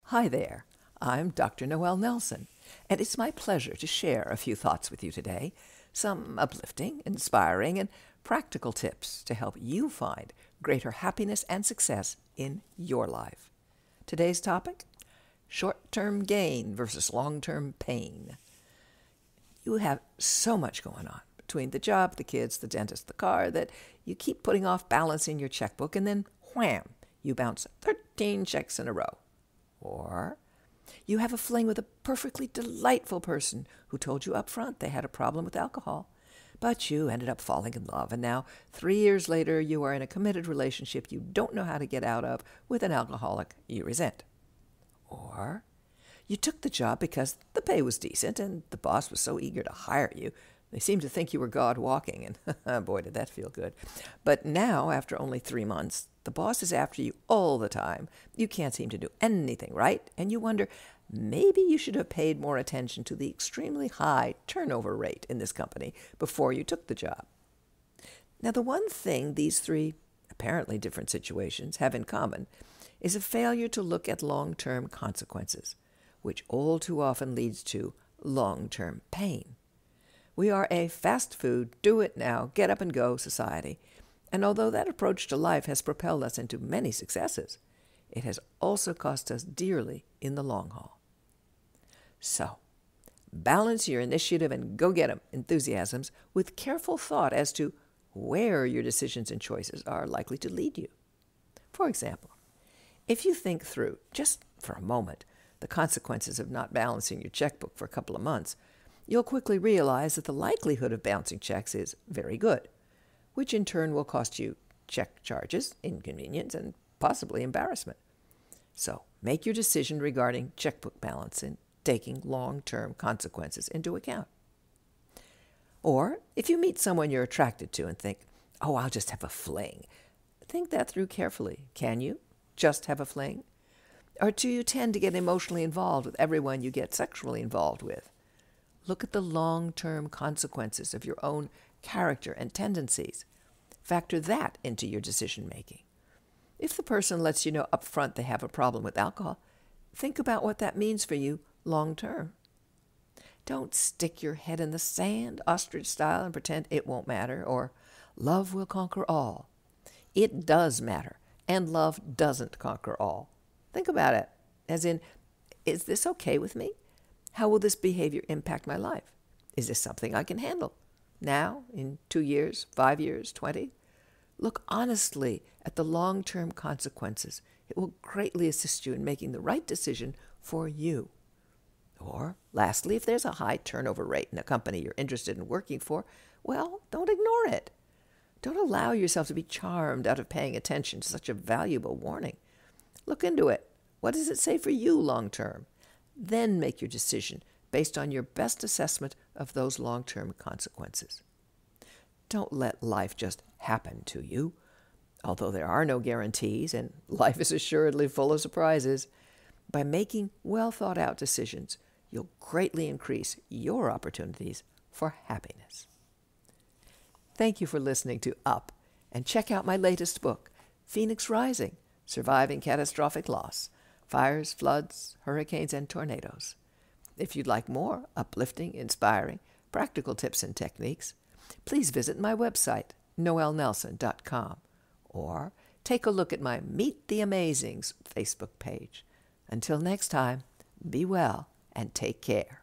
Hi there, I'm Dr. Noel Nelson, and it's my pleasure to share a few thoughts with you today, some uplifting, inspiring, and practical tips to help you find greater happiness and success in your life. Today's topic, short-term gain versus long-term pain. You have so much going on between the job, the kids, the dentist, the car, that you keep putting off balancing your checkbook, and then wham, you bounce 13 checks in a row. Or you have a fling with a perfectly delightful person who told you up front they had a problem with alcohol, but you ended up falling in love, and now 3 years later you are in a committed relationship you don't know how to get out of with an alcoholic you resent. Or you took the job because the pay was decent and the boss was so eager to hire you. They seemed to think you were God walking, and boy, did that feel good. But now, after only 3 months, the boss is after you all the time. You can't seem to do anything right, and you wonder, maybe you should have paid more attention to the extremely high turnover rate in this company before you took the job. Now, the one thing these three apparently different situations have in common is a failure to look at long-term consequences, which all too often leads to long-term pain. We are a fast food, do-it-now, get-up-and-go society, and although that approach to life has propelled us into many successes, it has also cost us dearly in the long haul. So, balance your initiative and go-get-'em enthusiasms with careful thought as to where your decisions and choices are likely to lead you. For example, if you think through, just for a moment, the consequences of not balancing your checkbook for a couple of months, you'll quickly realize that the likelihood of bouncing checks is very good, which in turn will cost you check charges, inconvenience, and possibly embarrassment. So make your decision regarding checkbook balance and taking long-term consequences into account. Or if you meet someone you're attracted to and think, oh, I'll just have a fling, think that through carefully. Can you just have a fling? Or do you tend to get emotionally involved with everyone you get sexually involved with? Look at the long-term consequences of your own character and tendencies. Factor that into your decision-making. If the person lets you know up front they have a problem with alcohol, think about what that means for you long-term. Don't stick your head in the sand, ostrich style, and pretend it won't matter, or love will conquer all. It does matter, and love doesn't conquer all. Think about it, as in, is this okay with me? How will this behavior impact my life? Is this something I can handle? Now, in 2 years, 5 years, 20? Look honestly at the long-term consequences. It will greatly assist you in making the right decision for you. Or, lastly, if there's a high turnover rate in a company you're interested in working for, well, don't ignore it. Don't allow yourself to be charmed out of paying attention to such a valuable warning. Look into it. What does it say for you long-term? Then make your decision based on your best assessment of those long-term consequences. Don't let life just happen to you. Although there are no guarantees, and life is assuredly full of surprises, by making well-thought-out decisions, you'll greatly increase your opportunities for happiness. Thank you for listening to Up, and check out my latest book, Phoenix Rising, Surviving Catastrophic Loss, Fires, Floods, Hurricanes, and Tornadoes. If you'd like more uplifting, inspiring, practical tips and techniques, please visit my website, noelnelson.com, or take a look at my Meet the Amazings Facebook page. Until next time, be well and take care.